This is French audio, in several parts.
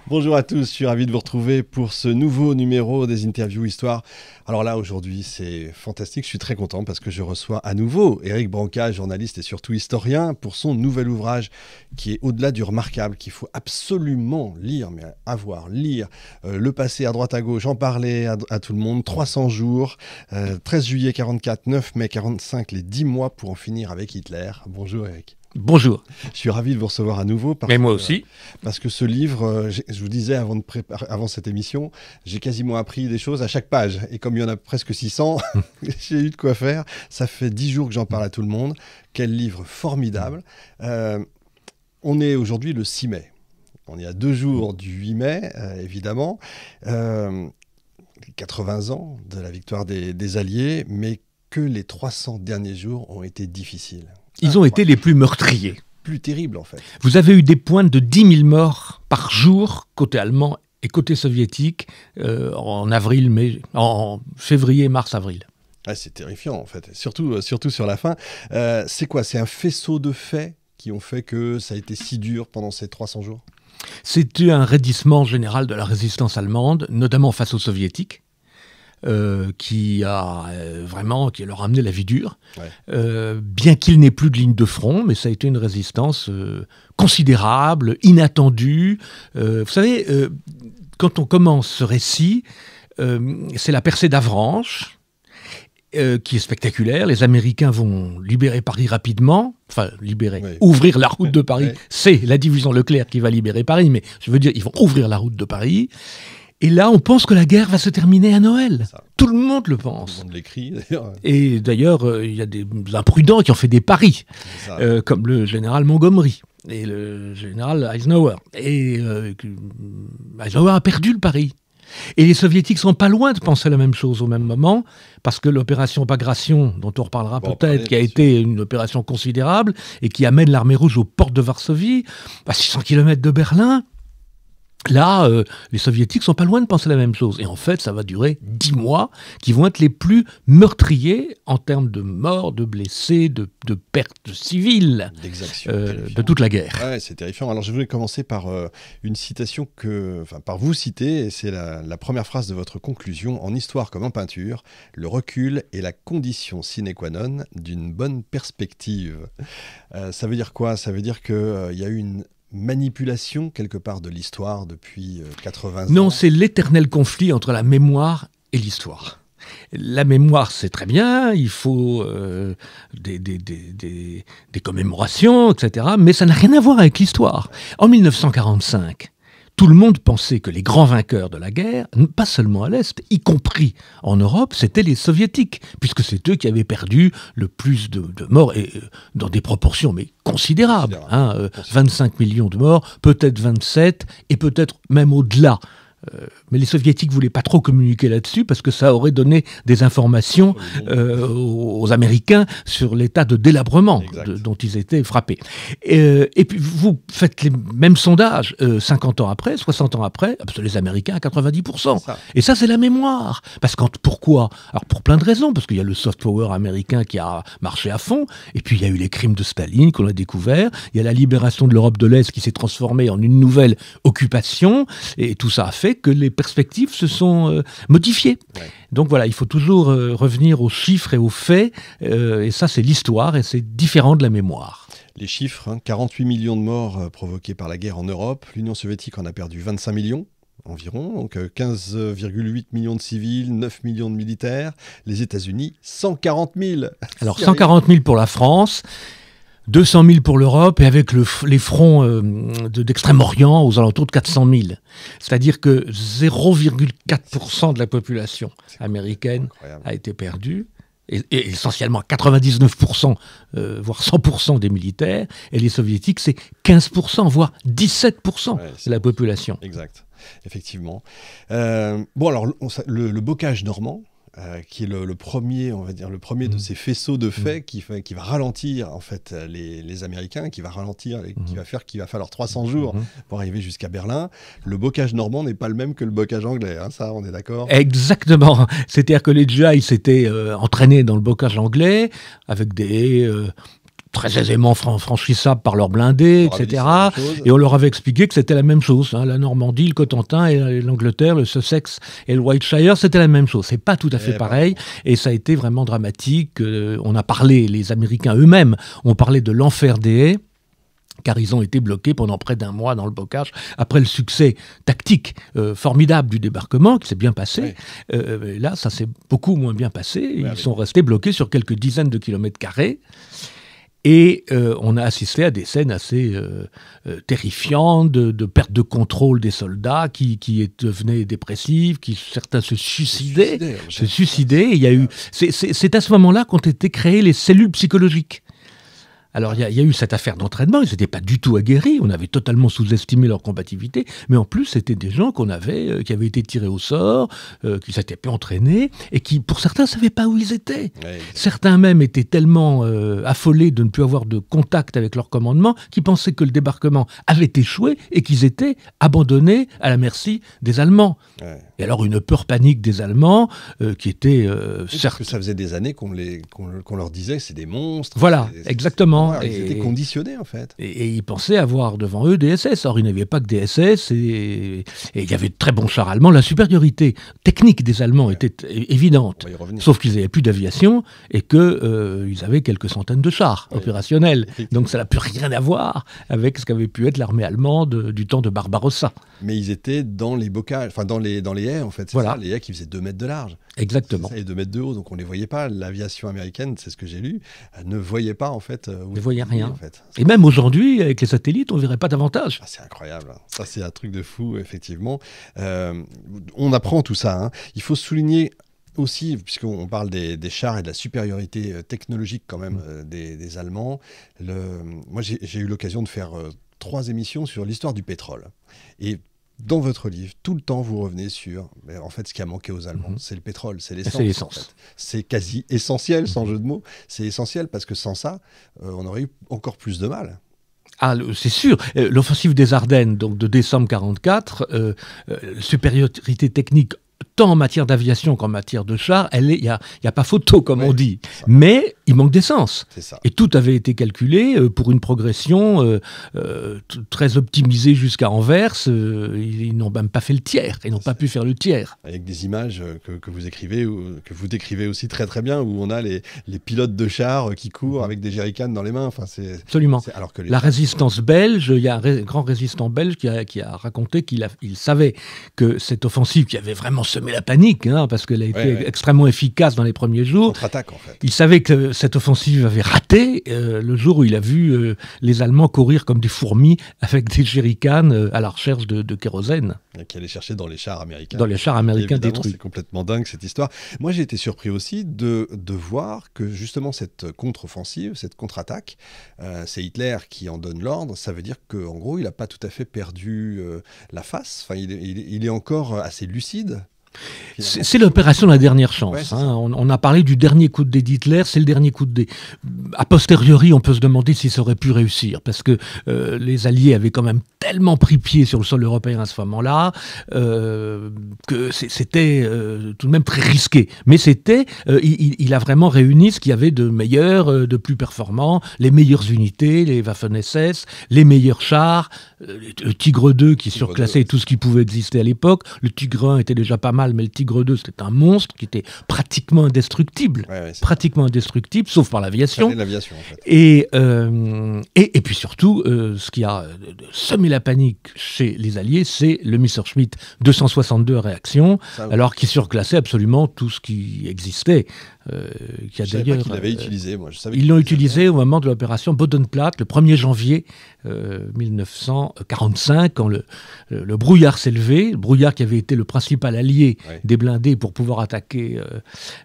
Bonjour à tous, je suis ravi de vous retrouver pour ce nouveau numéro des Interviews Histoire. Alors là, aujourd'hui, c'est fantastique, je suis très content parce que je reçois à nouveau Éric Branca, journaliste et surtout historien, pour son nouvel ouvrage qui est au-delà du remarquable, qu'il faut absolument lire, mais lire le passé à droite à gauche, en parler à tout le monde, 300 jours, 13 juillet 44, 9 mai 45, les 10 mois pour en finir avec Hitler. Bonjour Éric. Bonjour. Je suis ravi de vous recevoir à nouveau. Mais moi aussi. Parce que ce livre, je vous disais avant cette émission, j'ai quasiment appris des choses à chaque page. Et comme il y en a presque 600, j'ai eu de quoi faire. Ça fait 10 jours que j'en parle à tout le monde. Quel livre formidable. On est aujourd'hui le 6 mai. On est à 2 jours du 8 mai, évidemment. 80 ans de la victoire des Alliés, mais que les 300 derniers jours ont été difficiles. Ils ont été les plus meurtriers. Plus terribles, en fait. Vous avez eu des pointes de 10 000 morts par jour, côté allemand et côté soviétique, en février, mars, avril. Ah, c'est terrifiant, en fait. Surtout sur la fin. C'est quoi? C'est un faisceau de faits qui ont fait que ça a été si dur pendant ces 300 jours? C'était un raidissement général de la résistance allemande, notamment face aux soviétiques. Qui leur a amené la vie dure, bien qu'il n'ait plus de ligne de front, mais ça a été une résistance considérable, inattendue. Vous savez, quand on commence ce récit, c'est la percée d'Avranches, qui est spectaculaire. Les Américains vont libérer Paris rapidement, ouvrir la route de Paris. C'est la division Leclerc qui va libérer Paris, mais je veux dire, ils vont ouvrir la route de Paris. Et là, on pense que la guerre va se terminer à Noël. Tout le monde le pense. Tout le monde l'écrit, d'ailleurs. Et d'ailleurs, il y a des imprudents qui ont fait des paris, comme le général Montgomery et le général Eisenhower. Et Eisenhower a perdu le pari. Et les soviétiques sont pas loin de penser la même chose au même moment, parce que l'opération Bagration, dont on reparlera peut-être, qui a été une opération considérable, et qui amène l'armée rouge aux portes de Varsovie, à 600 km de Berlin. Là, les soviétiques sont pas loin de penser la même chose. Et en fait, ça va durer 10 mois qui vont être les plus meurtriers en termes de morts, de blessés, de pertes civiles de toute la guerre. Ouais, c'est terrifiant. Alors, je voulais commencer par une citation par vous citer, et c'est la première phrase de votre conclusion. En histoire comme en peinture, le recul est la condition sine qua non d'une bonne perspective. Ça veut dire quoi? Ça veut dire qu'il y a eu une manipulation quelque part de l'histoire depuis 80 ans. Non, c'est l'éternel conflit entre la mémoire et l'histoire. La mémoire, c'est très bien, il faut des commémorations, etc. Mais ça n'a rien à voir avec l'histoire. En 1945, tout le monde pensait que les grands vainqueurs de la guerre, pas seulement à l'Est, y compris en Europe, c'étaient les Soviétiques, puisque c'est eux qui avaient perdu le plus de morts, et dans des proportions mais considérables. 25 millions de morts, peut-être 27, et peut-être même au-delà. Mais les Soviétiques ne voulaient pas trop communiquer là-dessus parce que ça aurait donné des informations aux Américains sur l'état de délabrement dont ils étaient frappés. Et puis vous faites les mêmes sondages 50 ans après, 60 ans après, les Américains à 90%. Et ça, c'est la mémoire. Pourquoi? Alors pour plein de raisons, parce qu'il y a le soft power américain qui a marché à fond, et puis il y a eu les crimes de Staline qu'on a découverts, il y a la libération de l'Europe de l'Est qui s'est transformée en une nouvelle occupation, et tout ça a fait que les perspectives se sont modifiées. Donc voilà, il faut toujours revenir aux chiffres et aux faits, et ça c'est l'histoire, et c'est différent de la mémoire. Les chiffres, 48 millions de morts provoqués par la guerre en Europe, l'Union soviétique en a perdu 25 millions environ, donc 15,8 millions de civils, 9 millions de militaires, les États-Unis 140 000. Alors 140 000 pour la France, 200 000 pour l'Europe, et avec les fronts d'Extrême-Orient aux alentours de 400 000. C'est-à-dire que 0,4% de la population américaine a été perdue, et essentiellement 99%, voire 100% des militaires, et les soviétiques, c'est 15%, voire 17% de la population. Exact, effectivement. Alors, le bocage normand, qui est le premier, on va dire, le premier de ces faisceaux de faits qui va ralentir en fait les Américains, qui va ralentir, qui va faire qu'il va falloir 300 jours pour arriver jusqu'à Berlin. Le bocage normand n'est pas le même que le bocage anglais, ça on est d'accord? Exactement. C'est-à-dire que les GI s'étaient entraînés dans le bocage anglais avec des très aisément franchissables par leurs blindés, etc. Et on leur avait expliqué que c'était la même chose. Hein. La Normandie, le Cotentin et l'Angleterre, le Sussex et le Wiltshire, c'était la même chose. C'est pas tout à fait pareil. Et ça a été vraiment dramatique. On a parlé, les Américains eux-mêmes ont parlé de l'enfer des haies, car ils ont été bloqués pendant près d'un mois dans le bocage, après le succès tactique formidable du débarquement, qui s'est bien passé. Là, ça s'est beaucoup moins bien passé. Ils sont restés bloqués sur quelques dizaines de kilomètres carrés. Et on a assisté à des scènes assez terrifiantes, de perte de contrôle des soldats qui devenaient dépressifs, certains se suicidaient. Il y a eu, c'est à ce moment-là qu'ont été créées les cellules psychologiques. Alors, il y a eu cette affaire d'entraînement, ils n'étaient pas du tout aguerris, on avait totalement sous-estimé leur combativité, mais en plus, c'était des gens qui avaient été tirés au sort, qui s'étaient pas entraînés, et qui, pour certains, ne savaient pas où ils étaient. Ouais. Certains même étaient tellement affolés de ne plus avoir de contact avec leur commandement, qu'ils pensaient que le débarquement avait échoué et qu'ils étaient abandonnés à la merci des Allemands. Ouais. Et alors, une peur panique des Allemands, qui était... Parce que ça faisait des années qu'on leur disait que c'est des monstres. Voilà, exactement. Ils étaient conditionnés, en fait. Et ils pensaient avoir devant eux des SS. Or, ils n'avaient pas que des SS, et il y avait de très bons chars allemands. La supériorité technique des Allemands était évidente. Sauf qu'ils n'avaient plus d'aviation et qu'ils avaient quelques centaines de chars opérationnels. Donc, ça n'a plus rien à voir avec ce qu'avait pu être l'armée allemande du temps de Barbarossa. Mais ils étaient dans les bocages, enfin dans les haies, en fait. C'est ça, les haies qui faisaient 2 mètres de large. Exactement. Et 2 mètres de haut, donc on ne les voyait pas. L'aviation américaine, c'est ce que j'ai lu, ne voyait pas, en fait... ne voyait rien. En fait. Et même aujourd'hui, avec les satellites, on ne verrait pas davantage. Ah, c'est incroyable. Ça, c'est un truc de fou, effectivement. On apprend tout ça. Hein. Il faut souligner aussi, puisqu'on parle des chars et de la supériorité technologique quand même des Allemands, moi j'ai eu l'occasion de faire 3 émissions sur l'histoire du pétrole. Et dans votre livre, tout le temps, vous revenez sur, en fait, ce qui a manqué aux Allemands, c'est le pétrole, c'est l'essence. En fait. C'est quasi essentiel, sans jeu de mots. C'est essentiel parce que sans ça, on aurait eu encore plus de mal. Ah, c'est sûr. L'offensive des Ardennes, donc de décembre 1944, supériorité technique tant en matière d'aviation qu'en matière de chars, il n'y a pas photo, comme on dit. Mais il manque d'essence. Et tout avait été calculé pour une progression très optimisée jusqu'à Anvers. Ils n'ont même pas fait le tiers. Ils n'ont pas pu faire le tiers. Avec des images que vous écrivez, que vous décrivez aussi très très bien, où on a les pilotes de chars qui courent avec des jerrycans dans les mains. Enfin, absolument. Alors que la résistance belge, il y a un grand résistant belge qui a raconté qu'il savait que cette offensive qui avait vraiment semé la panique, hein, parce qu'elle a été extrêmement efficace dans les premiers jours. Contre-attaque, en fait. Il savait que cette offensive avait raté le jour où il a vu les Allemands courir comme des fourmis avec des jerrycans à la recherche de kérosène. Qui allait chercher dans les chars américains. Dans les chars américains détruits. C'est complètement dingue cette histoire. Moi, j'ai été surpris aussi de voir que justement cette contre-offensive, cette contre-attaque, c'est Hitler qui en donne l'ordre. Ça veut dire qu'en gros, il n'a pas tout à fait perdu la face. Enfin, il est encore assez lucide. C'est l'opération de la dernière chance. Ouais, on a parlé du dernier coup de dé d'Hitler, c'est le dernier coup de dé. A posteriori, on peut se demander si ça aurait pu réussir, parce que les Alliés avaient quand même tellement pris pied sur le sol européen à ce moment-là que c'était tout de même très risqué. Mais il a vraiment réuni ce qu'il y avait de meilleur, de plus performant, les meilleures unités, les Waffen-SS, les meilleurs chars, le Tigre 2 qui surclassait tout ce qui pouvait exister à l'époque. Le Tigre 1 était déjà pas mal, mais le Tigre 2, c'était un monstre qui était pratiquement indestructible. Pratiquement indestructible, sauf par l'aviation. L'aviation, en fait. Et puis surtout, ce qui a semé la panique chez les Alliés, c'est le Messerschmitt 262 à réaction, alors qu'il surclassait absolument tout ce qui existait. Je savais pas qu'il l'avait utilisé, moi. Ils l'ont utilisé au moment de l'opération Bodenplatte, le 1er janvier 1945, quand le brouillard s'est levé, le brouillard qui avait été le principal allié des blindés pour pouvoir attaquer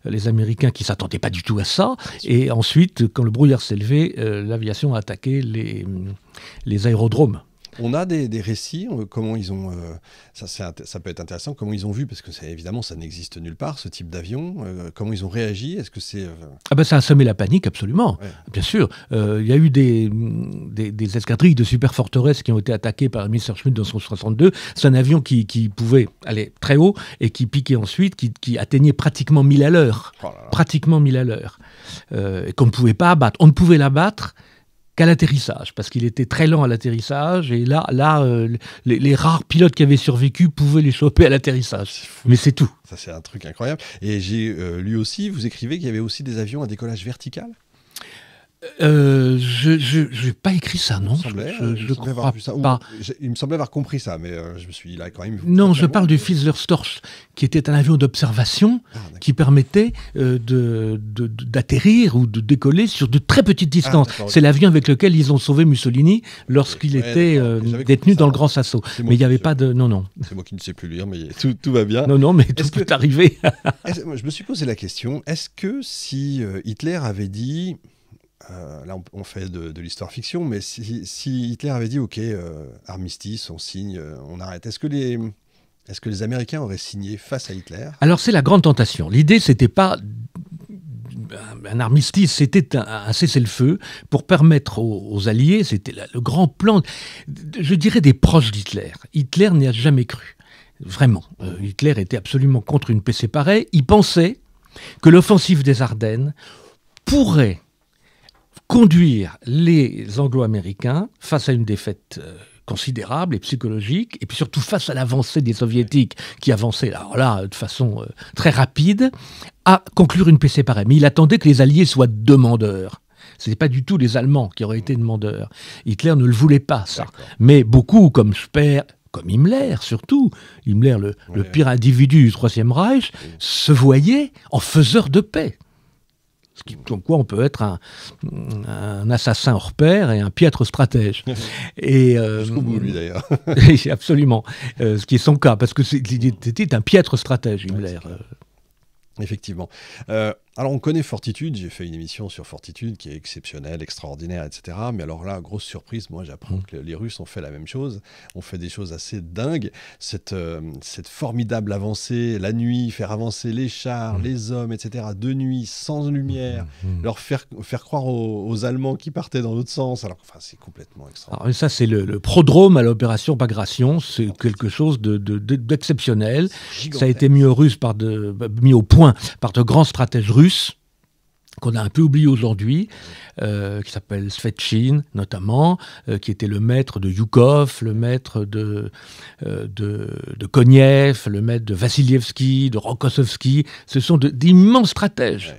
les Américains qui ne s'attendaient pas du tout à ça. Et ensuite, quand le brouillard s'est levé, l'aviation a attaqué les aérodromes. On a des récits, comment ils ont, ça peut être intéressant, comment ils ont vu, parce que évidemment ça n'existe nulle part, ce type d'avion, comment ils ont réagi, est-ce que c'est... Ah ben ça a semé la panique, absolument, bien sûr. Il y a eu des escadrilles de super forteresses qui ont été attaquées par le Messerschmitt 262. C'est un avion qui pouvait aller très haut et qui piquait ensuite, qui atteignait pratiquement 1000 à l'heure. Pratiquement 1000 à l'heure. Et qu'on ne pouvait pas abattre. On ne pouvait l'abattre qu'à l'atterrissage, parce qu'il était très lent à l'atterrissage, et là les rares pilotes qui avaient survécu pouvaient les choper à l'atterrissage. Mais c'est tout. Ça, c'est un truc incroyable. Et j'ai lu aussi, vous écrivez qu'il y avait aussi des avions à décollage vertical. Je n'ai pas écrit ça, non. Je crois pas. Il me semblait avoir compris ça, mais je me suis dit là quand même. Non, je parle du Fiedler-Storch, qui était un avion d'observation qui permettait d'atterrir ou de décoller sur de très petites distances. C'est l'avion avec lequel ils ont sauvé Mussolini lorsqu'il était détenu dans le Grand Sasso. Mais il n'y avait pas de... Non. C'est moi qui ne sais plus lire, mais tout va bien. Non, mais tout peut arriver. Je me suis posé la question, est-ce que si Hitler avait dit... là, on fait de l'histoire-fiction, mais si Hitler avait dit « Ok, armistice, on signe, on arrête », est-ce que les Américains auraient signé face à Hitler ? Alors, c'est la grande tentation. L'idée, c'était pas un armistice, c'était un cessez-le-feu pour permettre aux Alliés, c'était le grand plan, je dirais, des proches d'Hitler. Hitler n'y a jamais cru, vraiment. Hitler était absolument contre une paix séparée. Il pensait que l'offensive des Ardennes pourrait conduire les Anglo-Américains face à une défaite considérable et psychologique, et puis surtout face à l'avancée des Soviétiques, qui avançaient alors là, de façon très rapide, à conclure une paix séparée. Mais il attendait que les Alliés soient demandeurs. Ce n'est pas du tout les Allemands qui auraient été demandeurs. Hitler ne le voulait pas, ça. Mais beaucoup, comme Speer, comme Himmler surtout, Himmler, le pire individu du Troisième Reich, se voyait en faiseur de paix. Comme quoi on peut être un assassin hors pair et un piètre stratège. Jusqu'au bout, lui, d'ailleurs. Absolument. Ce qui est son cas, parce que c'était un piètre stratège, Himmler. Effectivement. Alors, on connaît Fortitude. J'ai fait une émission sur Fortitude qui est exceptionnelle, extraordinaire, etc. Mais alors là, grosse surprise, moi, j'apprends que les Russes ont fait la même chose. On fait des choses assez dingues. Cette formidable avancée, la nuit, faire avancer les chars, les hommes, etc. De nuit, sans lumière, leur faire croire aux Allemands qui partaient dans l'autre sens. Alors, enfin, c'est complètement extraordinaire. Alors, ça, c'est le prodrome à l'opération Bagration. C'est quelque chose d'exceptionnel. Ça a été mis au point par de grands stratèges russes, qu'on a un peu oublié aujourd'hui, qui s'appelle Svetchin, notamment, qui était le maître de Yukov, le maître de Konev, le maître de Vassilievski, de Rokossovski. Ce sont d'immenses stratèges.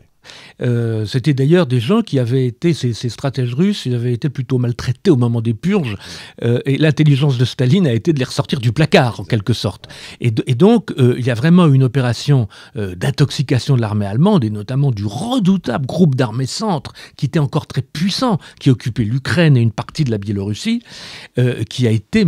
C'était d'ailleurs des gens qui avaient été, ces stratèges russes, ils avaient été plutôt maltraités au moment des purges, et l'intelligence de Staline a été de les ressortir du placard, en quelque sorte. Et donc, il y a vraiment une opération d'intoxication de l'armée allemande, et notamment du redoutable groupe d'armées centre, qui était encore très puissant, qui occupait l'Ukraine et une partie de la Biélorussie, qui a été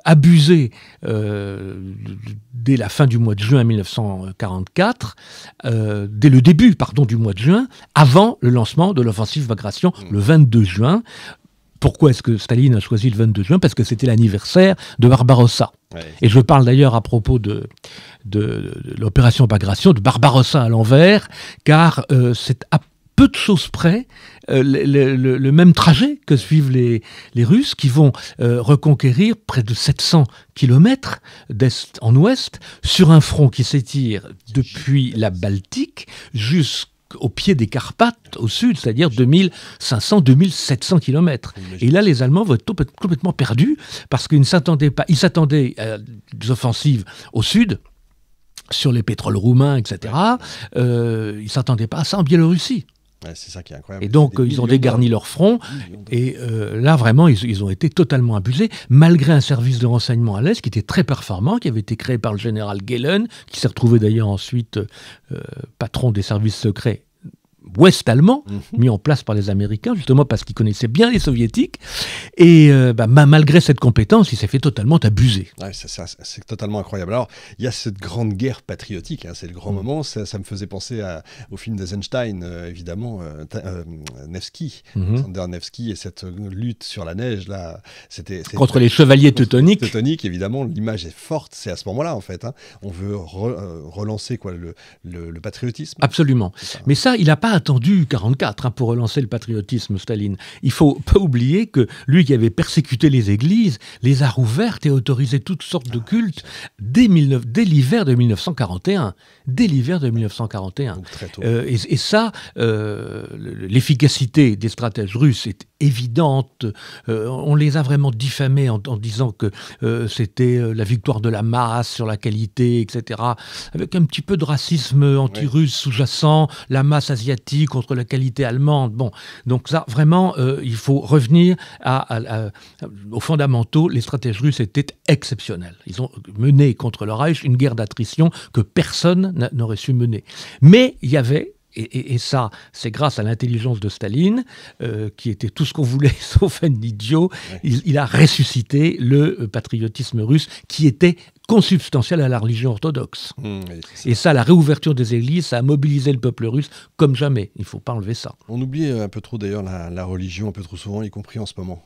abusé dès la fin du mois de juin 1944, dès le début, du mois de juin, avant le lancement de l'offensive Bagration, le 22 juin. Pourquoi est-ce que Staline a choisi le 22 juin ? Parce que c'était l'anniversaire de Barbarossa. Et je parle d'ailleurs à propos de l'opération Bagration, de Barbarossa à l'envers, car c'est à peu de choses près le même trajet que suivent les Russes, qui vont reconquérir près de 700 kilomètres d'est en ouest, sur un front qui s'étire depuis la Baltique jusqu'au pied des Carpates au sud, c'est-à-dire 2500-2700 kilomètres. Et là, les Allemands vont être complètement perdus, parce qu'ils ne s'attendaient pas. Ils s'attendaient à des offensives au sud, sur les pétroles roumains, etc. Ils ne s'attendaient pas à ça en Biélorussie. C'est ça qui est incroyable. Et donc, ils ont dégarni leur front. Et là, vraiment, ils ont été totalement abusés, malgré un service de renseignement à l'Est qui était très performant, qui avait été créé par le général Gehlen, qui s'est retrouvé d'ailleurs ensuite patron des services secrets ouest-allemand, mis en place par les Américains, justement parce qu'ils connaissaient bien les Soviétiques. Et malgré cette compétence, il s'est fait totalement abuser. Ouais, c'est totalement incroyable. Alors, il y a cette grande guerre patriotique, c'est le grand moment. Ça me faisait penser au film d'Eisenstein, évidemment, Nevsky, Alexander Nevsky, et cette lutte sur la neige, là, contre les chevaliers teutoniques. Teutoniques, évidemment, l'image est forte. C'est à ce moment-là, en fait. On veut relancer le patriotisme. Absolument. Mais ça, il n'a pas attendu 1944 pour relancer le patriotisme, Staline. Il ne faut pas oublier que lui qui avait persécuté les églises, les a rouvertes et autorisé toutes sortes de cultes dès l'hiver de 1941. Dès l'hiver de 1941. Donc, très tôt. Et ça, l'efficacité des stratèges russes est évidentes. On les a vraiment diffamés en disant que c'était la victoire de la masse sur la qualité, etc. Avec un petit peu de racisme anti-russe sous-jacent, la masse asiatique contre la qualité allemande. Bon, donc ça, vraiment, il faut revenir aux fondamentaux. Les stratèges russes étaient exceptionnels. Ils ont mené contre le Reich une guerre d'attrition que personne n'aurait su mener. Mais il y avait, et ça, c'est grâce à l'intelligence de Staline, qui était tout ce qu'on voulait, sauf un idiot. Il a ressuscité le patriotisme russe, qui était consubstantiel à la religion orthodoxe. Et ça, la réouverture des églises, ça a mobilisé le peuple russe comme jamais. Il ne faut pas enlever ça. On oublie un peu trop d'ailleurs la religion, un peu trop souvent, y compris en ce moment,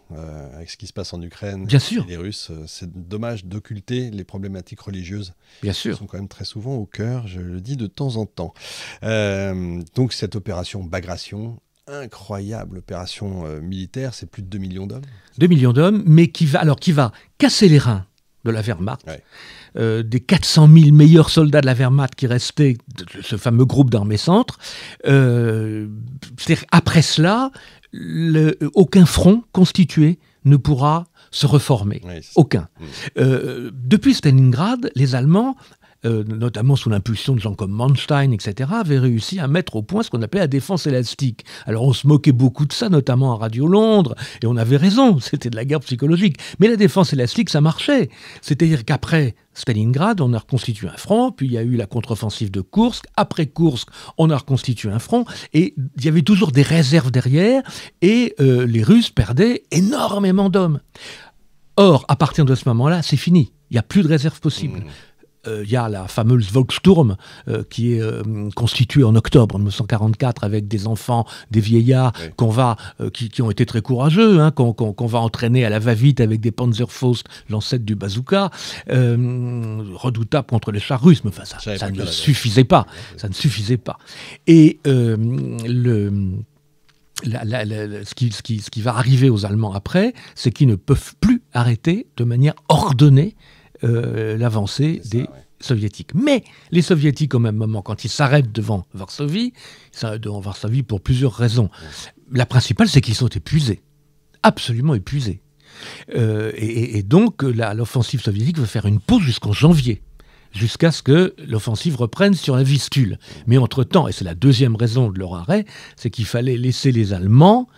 avec ce qui se passe en Ukraine. Bien sûr. Et les Russes. C'est dommage d'occulter les problématiques religieuses. Bien sûr. Qui sont quand même très souvent au cœur, je le dis de temps en temps. Donc cette opération Bagration, incroyable opération militaire, c'est plus de 2 millions d'hommes. 2 millions d'hommes, mais qui va casser les reins de la Wehrmacht, des 400 000 meilleurs soldats de la Wehrmacht qui restaient, de ce fameux groupe d'armées centre. C'est-à-dire, après cela, aucun front constitué ne pourra se reformer. Aucun. Depuis Stalingrad, les Allemands, notamment sous l'impulsion de gens comme Manstein, etc., avaient réussi à mettre au point ce qu'on appelait la défense élastique. Alors on se moquait beaucoup de ça, notamment à Radio Londres, et on avait raison, c'était de la guerre psychologique. Mais la défense élastique, ça marchait. C'est-à-dire qu'après Stalingrad, on a reconstitué un front, puis il y a eu la contre-offensive de Koursk. Après Koursk, on a reconstitué un front, et il y avait toujours des réserves derrière, et les Russes perdaient énormément d'hommes. Or, à partir de ce moment-là, c'est fini. Il n'y a plus de réserve possible. Il y a la fameuse Volkssturm qui est constituée en octobre 1944 avec des enfants, des vieillards qui ont été très courageux, qu'on va entraîner à la va-vite avec des Panzerfaust, l'ancêtre du bazooka, redoutable contre les chars russes. Mais enfin, ça ne suffisait pas. Ça ne suffisait pas. Et ce qui va arriver aux Allemands après, c'est qu'ils ne peuvent plus arrêter de manière ordonnée l'avancée des Soviétiques. Mais les Soviétiques, au même moment, quand ils s'arrêtent devant Varsovie, ils s'arrêtent devant Varsovie pour plusieurs raisons. La principale, c'est qu'ils sont épuisés, absolument épuisés. Et donc, l'offensive soviétique va faire une pause jusqu'en janvier, jusqu'à ce que l'offensive reprenne sur la Vistule. Mais entre-temps, et c'est la deuxième raison de leur arrêt, c'est qu'il fallait laisser les Allemands,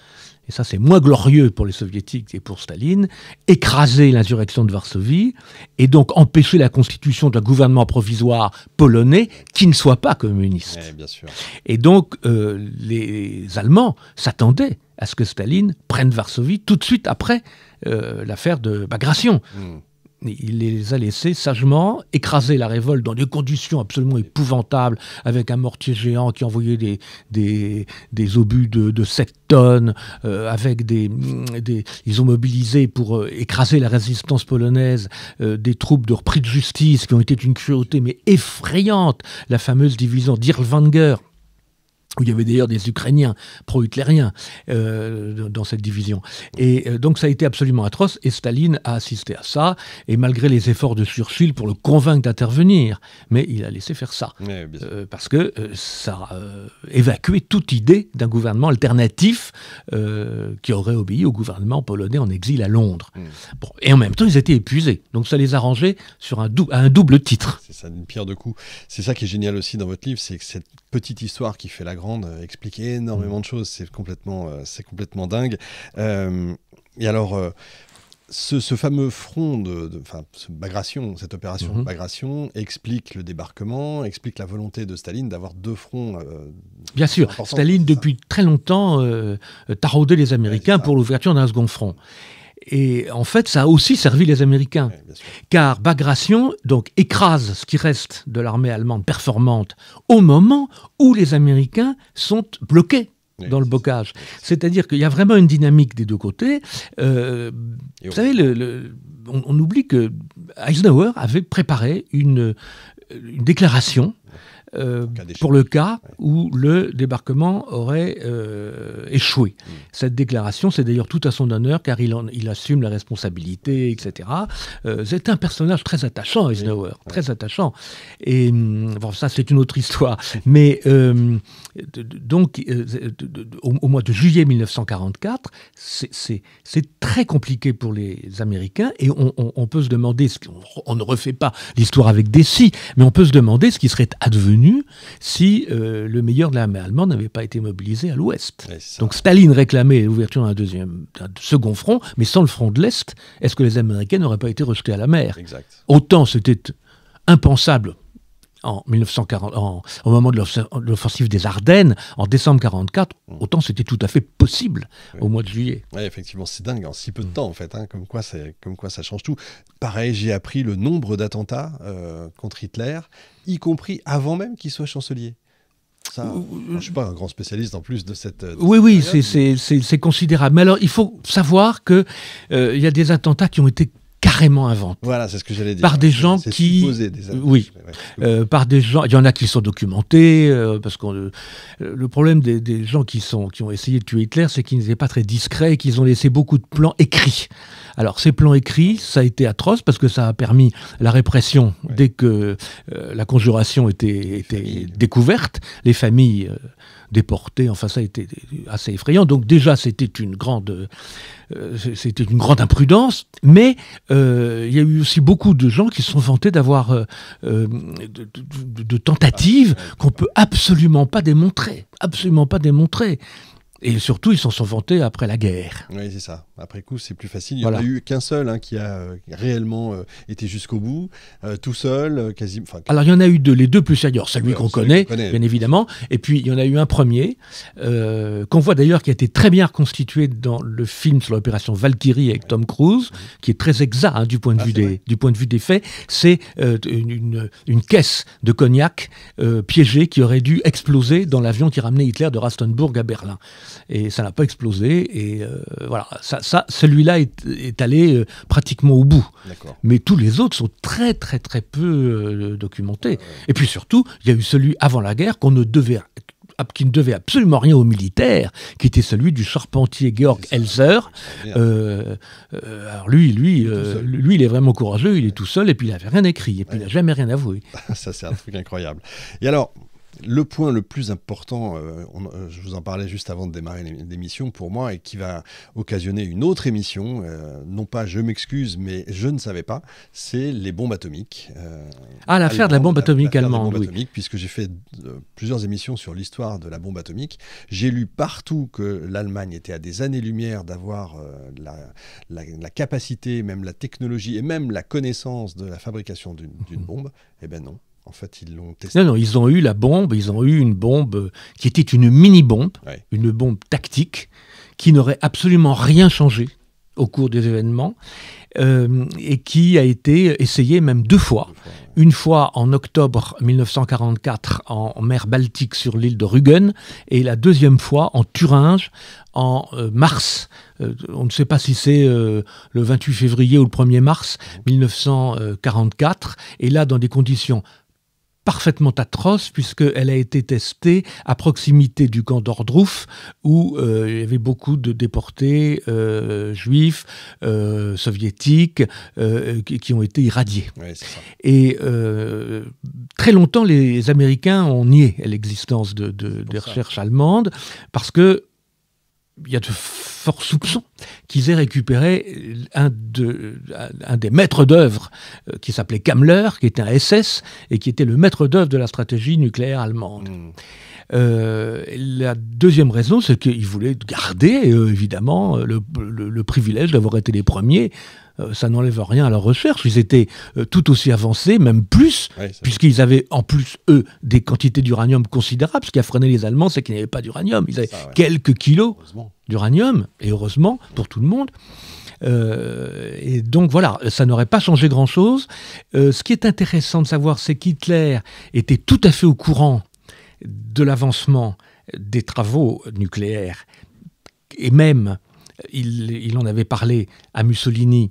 et ça c'est moins glorieux pour les Soviétiques et pour Staline, écraser l'insurrection de Varsovie et donc empêcher la constitution d'un gouvernement provisoire polonais qui ne soit pas communiste. Bien sûr. Et donc les Allemands s'attendaient à ce que Staline prenne Varsovie tout de suite après l'affaire de Bagration. Il les a laissés sagement écraser la révolte dans des conditions absolument épouvantables, avec un mortier géant qui envoyait des obus de 7 tonnes, avec ils ont mobilisé pour écraser la résistance polonaise des troupes de repris de justice qui ont été d'une cruauté mais effrayante, la fameuse division d'Irlvanger, où il y avait d'ailleurs des Ukrainiens pro-hitlériens dans cette division. Et donc ça a été absolument atroce, et Staline a assisté à ça, et malgré les efforts de Churchill pour le convaincre d'intervenir, mais il a laissé faire ça, parce que ça a évacué toute idée d'un gouvernement alternatif qui aurait obéi au gouvernement polonais en exil à Londres. Bon, et en même temps, ils étaient épuisés, donc ça les arrangeait à un double titre. C'est ça, une pierre deux coups. C'est ça qui est génial aussi dans votre livre, c'est que cette petite histoire qui fait la grande explique énormément de choses, c'est complètement dingue. Et alors, ce fameux front cette opération de Bagration explique le débarquement, explique la volonté de Staline d'avoir deux fronts. Bien sûr, Staline depuis très longtemps taraudait les Américains pour l'ouverture d'un second front. Et en fait, ça a aussi servi les Américains, car Bagration donc écrase ce qui reste de l'armée allemande performante au moment où les Américains sont bloqués dans le bocage. C'est-à-dire qu'il y a vraiment une dynamique des deux côtés. Vous savez, on oublie que Eisenhower avait préparé une déclaration pour le cas où le débarquement aurait échoué. Cette déclaration, c'est d'ailleurs tout à son honneur, car il assume la responsabilité, etc. C'est un personnage très attachant, Eisenhower, très attachant. Et bon, ça, c'est une autre histoire. Mais donc, au mois de juillet 1944, c'est très compliqué pour les Américains, et on peut se demander, on ne refait pas l'histoire avec Deci, mais on peut se demander ce qui serait advenu si le meilleur de l'armée allemande n'avait pas été mobilisé à l'ouest. Donc Staline réclamait l'ouverture d'un second front, mais sans le front de l'Est, est-ce que les Américains n'auraient pas été rejetés à la mer? Autant c'était impensable en 1940, au moment de l'offensive des Ardennes, en décembre 1944, autant c'était tout à fait possible au mois de juillet. Oui, effectivement, c'est dingue, en si peu de temps, en fait, hein, comme quoi ça change tout. Pareil, j'ai appris le nombre d'attentats contre Hitler, y compris avant même qu'il soit chancelier. Ça, je ne suis pas un grand spécialiste en plus de cette... Oui, c'est considérable. Mais alors, il faut savoir qu'il y a des attentats qui ont été carrément inventé. Voilà, c'est ce que j'allais dire. Par des gens qui... Oui, par des gens... Il y en a qui sont documentés, parce que le problème des gens qui ont essayé de tuer Hitler, c'est qu'ils n'étaient pas très discrets et qu'ils ont laissé beaucoup de plans écrits. Alors, ces plans écrits, ça a été atroce, parce que ça a permis la répression dès que la conjuration était découverte. Les familles... déportés, enfin ça a été assez effrayant. Donc déjà c'était une grande imprudence, mais il y a eu aussi beaucoup de gens qui se sont vantés d'avoir de tentatives qu'on peut absolument pas démontrer. Et surtout, ils s'en sont vantés après la guerre. Oui, c'est ça. Après coup, c'est plus facile. Il n'y en a eu qu'un seul qui a réellement été jusqu'au bout, tout seul, quasi. Alors, il y en a eu deux, les deux plus sérieux. Celui qu'on connaît, bien évidemment. Et puis, il y en a eu un premier, qu'on voit d'ailleurs, qui a été très bien reconstitué dans le film sur l'opération Valkyrie avec Tom Cruise, qui est très exact du point de vue des faits. C'est une caisse de cognac piégée qui aurait dû exploser dans l'avion qui ramenait Hitler de Rastenburg à Berlin. Et ça n'a pas explosé, et voilà, celui-là est allé pratiquement au bout. Mais tous les autres sont très très très peu documentés. Et puis surtout, il y a eu celui avant la guerre qui ne devait absolument rien aux militaires, qui était celui du charpentier Georg Elser. Alors lui, il est vraiment courageux, il est tout seul, et puis il n'avait rien écrit, et puis il n'a jamais rien avoué. Ça, c'est un truc incroyable. Et alors, le point le plus important, je vous en parlais juste avant de démarrer l'émission pour moi, et qui va occasionner une autre émission, non pas je m'excuse, mais je ne savais pas, c'est les bombes atomiques. L'affaire de la bombe atomique allemande, oui. Puisque j'ai fait plusieurs émissions sur l'histoire de la bombe atomique, j'ai lu partout que l'Allemagne était à des années-lumière d'avoir la capacité, même la technologie, et même la connaissance de la fabrication d'une bombe. Eh bien non. En fait, ils l'ont testé. Non, ils ont eu la bombe, ils ont eu une bombe qui était une mini-bombe, une bombe tactique, qui n'aurait absolument rien changé au cours des événements, et qui a été essayée même deux fois. Une fois en octobre 1944 en mer Baltique sur l'île de Rügen, et la deuxième fois en Thuringe en mars. On ne sait pas si c'est le 28 février ou le 1er mars 1944, et là dans des conditions parfaitement atroce, puisqu'elle a été testée à proximité du camp d'Ordruf, où il y avait beaucoup de déportés juifs, soviétiques, qui ont été irradiés. Et très longtemps, les Américains ont nié l'existence des recherches allemandes, parce que il y a de forts soupçons qu'ils aient récupéré un des maîtres d'œuvre qui s'appelait Kammler, qui était un SS et qui était le maître d'œuvre de la stratégie nucléaire allemande. La deuxième raison, c'est qu'ils voulaient garder, évidemment, le privilège d'avoir été les premiers. Ça n'enlève rien à leur recherche. Ils étaient tout aussi avancés, même plus, puisqu'ils avaient en plus, eux, des quantités d'uranium considérables. Ce qui a freiné les Allemands, c'est qu'ils n'avaient pas d'uranium. Ils avaient quelques kilos d'uranium, et heureusement pour tout le monde. Et donc voilà, ça n'aurait pas changé grand-chose. Ce qui est intéressant de savoir, c'est qu'Hitler était tout à fait au courant de l'avancement des travaux nucléaires, et même il en avait parlé à Mussolini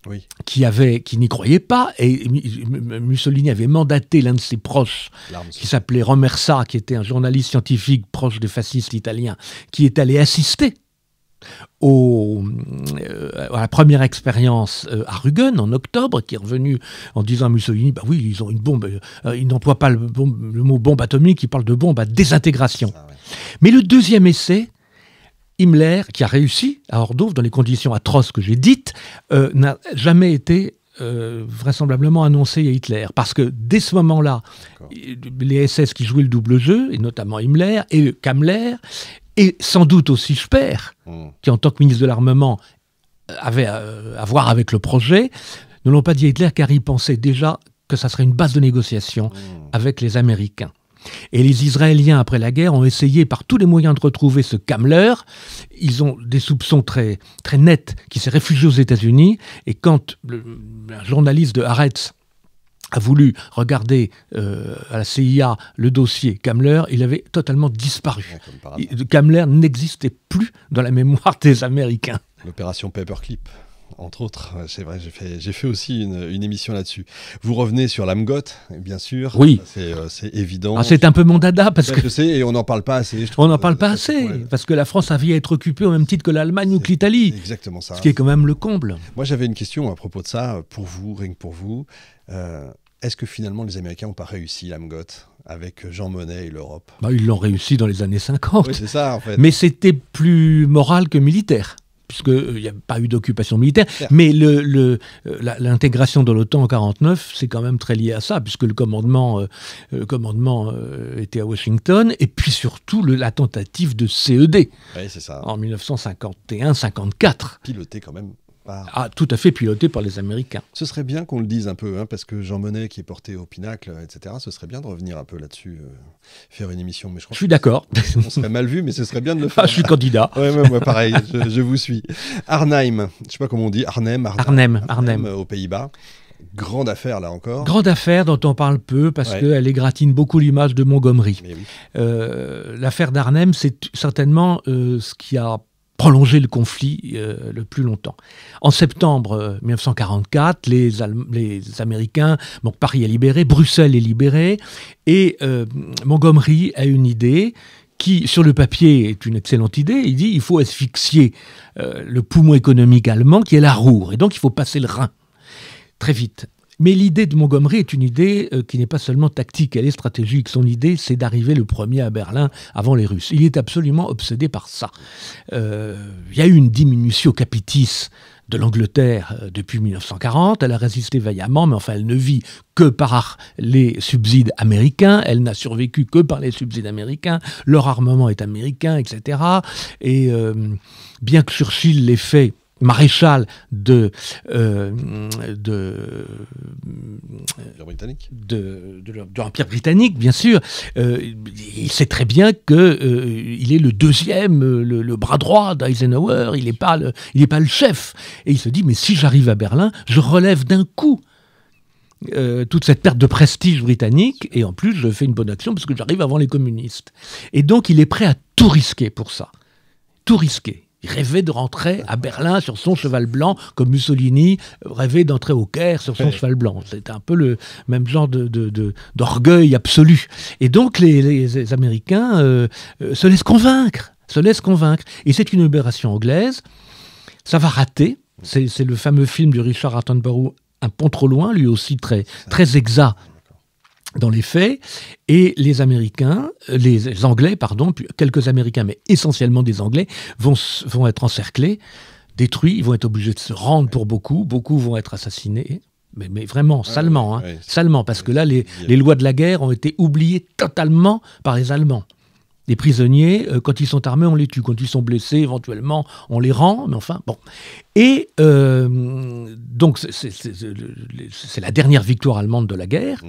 Oui. qui n'y croyait pas, et Mussolini avait mandaté l'un de ses proches, qui s'appelait Romersa, qui était un journaliste scientifique proche des fascistes italiens, qui est allé assister à la première expérience à Rügen en octobre, qui est revenu en disant à Mussolini, bah oui, ils ont une bombe, ils n'emploient pas le mot bombe atomique, ils parlent de bombe à désintégration. Ah ouais. Mais le deuxième essai, Himmler, qui a réussi à Ohrdruf dans les conditions atroces que j'ai dites, n'a jamais été vraisemblablement annoncé à Hitler. Parce que dès ce moment-là, les SS qui jouaient le double jeu, et notamment Himmler et Kammler, et sans doute aussi Speer, qui en tant que ministre de l'Armement avait à voir avec le projet, ne l'ont pas dit à Hitler car ils pensaient déjà que ça serait une base de négociation avec les Américains. Et les Israéliens, après la guerre, ont essayé par tous les moyens de retrouver ce Kammler. Ils ont des soupçons très, très nets qui s'est réfugié aux États-Unis. Et quand un journaliste de Haaretz a voulu regarder à la CIA le dossier Kammler, il avait totalement disparu. Ouais, Kammler n'existait plus dans la mémoire des Américains. L'opération Paperclip, entre autres, c'est vrai, j'ai fait aussi une émission là-dessus. Vous revenez sur l'Amgot, bien sûr. Oui. C'est évident. Ah, c'est un peu mon dada, parce que... Je sais, et on n'en parle pas assez. Je trouve, on n'en parle pas assez, parce que la France avait à être occupée au même titre que l'Allemagne ou que l'Italie. Exactement ça. Ce qui est quand même le comble. Moi, j'avais une question à propos de ça, pour vous, rien que pour vous. Est-ce que finalement les Américains n'ont pas réussi l'Amgot avec Jean Monnet et l'Europe? Ils l'ont réussi dans les années 50. Oui, c'est ça, en fait. Mais c'était plus moral que militaire, puisqu'il n'y a pas eu d'occupation militaire. Mais l'intégration de l'OTAN en 1949, c'est quand même très lié à ça, puisque le commandement était à Washington, et puis surtout la tentative de CED c'est ça. En 1951-54. Piloté quand même. Tout à fait piloté par les Américains. Ce serait bien qu'on le dise un peu, parce que Jean Monnet qui est porté au pinacle, etc., ce serait bien de revenir un peu là-dessus, faire une émission. Mais je suis d'accord. On serait mal vu, mais ce serait bien de le faire. Je suis candidat. Moi, pareil, je vous suis. Arnhem, je ne sais pas comment on dit, Arnhem aux Pays-Bas. Grande affaire, là encore. Grande affaire dont on parle peu, parce qu'elle égratigne beaucoup l'image de Montgomery. Oui. L'affaire d'Arnhem, c'est certainement ce qui a prolonger le conflit le plus longtemps. En septembre 1944, les Américains, donc Paris est libéré, Bruxelles est libérée, et Montgomery a une idée qui, sur le papier, est une excellente idée. Il dit qu'il faut asphyxier le poumon économique allemand, qui est la Ruhr, et donc il faut passer le Rhin, très vite. Mais l'idée de Montgomery est une idée qui n'est pas seulement tactique, elle est stratégique. Son idée, c'est d'arriver le premier à Berlin avant les Russes. Il est absolument obsédé par ça. Il y a eu une diminutio capitis de l'Angleterre depuis 1940. Elle a résisté vaillamment, mais enfin, elle ne vit que par les subsides américains. Elle n'a survécu que par les subsides américains. Leur armement est américain, etc. Et bien que Churchill l'ait fait maréchal de l'Empire britannique, bien sûr, il sait très bien qu'il est le deuxième, le bras droit d'Eisenhower, il n'est pas le chef. Et il se dit, mais si j'arrive à Berlin, je relève d'un coup toute cette perte de prestige britannique, et en plus, je fais une bonne action parce que j'arrive avant les communistes. Et donc, il est prêt à tout risquer pour ça. Tout risquer. Il rêvait de rentrer à Berlin sur son cheval blanc, comme Mussolini rêvait d'entrer au Caire sur son cheval blanc. C'était un peu le même genre d'orgueil absolu. Et donc les Américains se laissent convaincre. Et c'est une opération anglaise. Ça va rater. C'est le fameux film de Richard Attenborough, Un pont trop loin, lui aussi très exact dans les faits, et les Anglais, quelques Américains, mais essentiellement des Anglais, vont être encerclés, détruits, ils vont être obligés de se rendre pour beaucoup vont être assassinés, mais vraiment, salement, salement, parce que là, les lois de la guerre ont été oubliées totalement par les Allemands. Les prisonniers, quand ils sont armés, on les tue. Quand ils sont blessés, éventuellement, on les rend. Mais enfin, bon. Et donc, c'est la dernière victoire allemande de la guerre.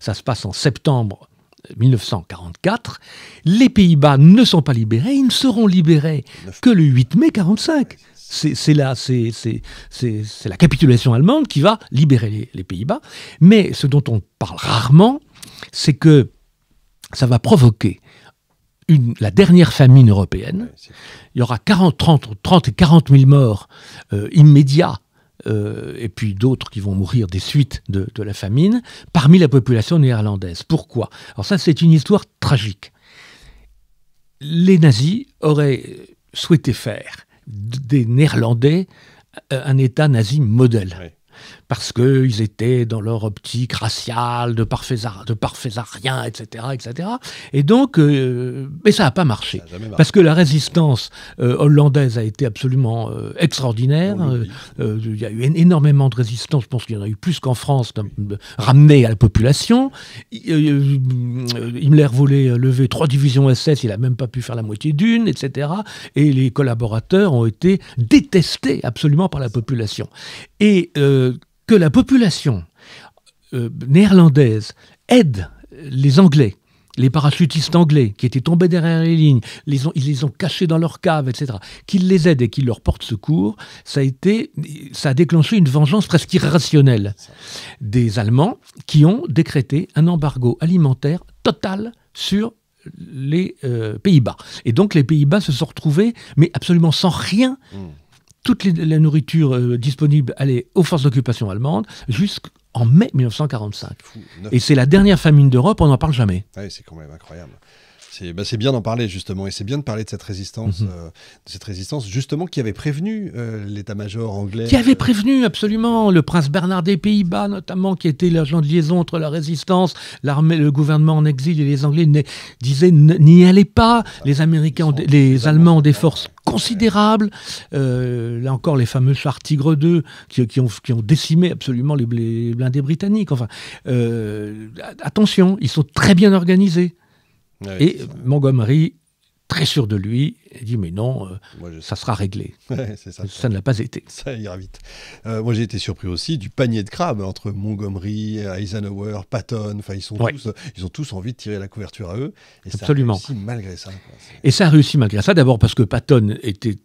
Ça se passe en septembre 1944. Les Pays-Bas ne sont pas libérés. Ils ne seront libérés que le 8 mai 1945. C'est la capitulation allemande qui va libérer les Pays-Bas. Mais ce dont on parle rarement, c'est que ça va provoquer la dernière famine européenne. Il y aura 30 et 40 000 morts immédiats et puis d'autres qui vont mourir des suites de la famine, parmi la population néerlandaise. Pourquoi? Alors ça, c'est une histoire tragique. Les nazis auraient souhaité faire des Néerlandais un État nazi modèle. Oui. Parce qu'ils étaient dans leur optique raciale, de parfaits ariens, etc., etc. Et donc, mais ça n'a pas marché. Ça n'a jamais marché. Parce que la résistance hollandaise a été absolument extraordinaire. Il y a eu énormément de résistance. Je pense qu'il y en a eu plus qu'en France, ramenée à la population. Himmler voulait lever 3 divisions SS, il n'a même pas pu faire la moitié d'une, etc. Et les collaborateurs ont été détestés absolument par la population. Et que la population néerlandaise aide les Anglais, les parachutistes anglais qui étaient tombés derrière les lignes, ils les ont cachés dans leur cave, etc., qu'ils les aident et qu'ils leur portent secours, ça a déclenché une vengeance presque irrationnelle des Allemands qui ont décrété un embargo alimentaire total sur les Pays-Bas. Et donc les Pays-Bas se sont retrouvés, mais absolument sans rien. Toute la nourriture disponible allait aux forces d'occupation allemandes jusqu'en mai 1945. Et c'est la dernière famine d'Europe, on n'en parle jamais. Oui, c'est quand même incroyable. C'est bien d'en parler justement, et c'est bien de parler de cette résistance, justement qui avait prévenu l'état-major anglais. Qui avait prévenu absolument le prince Bernard des Pays-Bas notamment, qui était l'agent de liaison entre la résistance, l'armée, le gouvernement en exil et les Anglais disaient n'y allez pas. Les Allemands ont des forces considérables. Là encore, les fameux chars Tigre II qui ont décimé absolument les blindés britanniques. Enfin, attention, ils sont très bien organisés. Ouais, et Montgomery, très sûr de lui, dit mais non, ça sera réglé. Ouais, ça ne l'a pas été. Ça ira vite. Moi j'ai été surpris aussi du panier de crabes entre Montgomery, Eisenhower, Patton. Enfin ils ont tous envie de tirer la couverture à eux. Et absolument. Ça a réussi malgré ça. Et ça a réussi malgré ça. D'abord parce que Patton était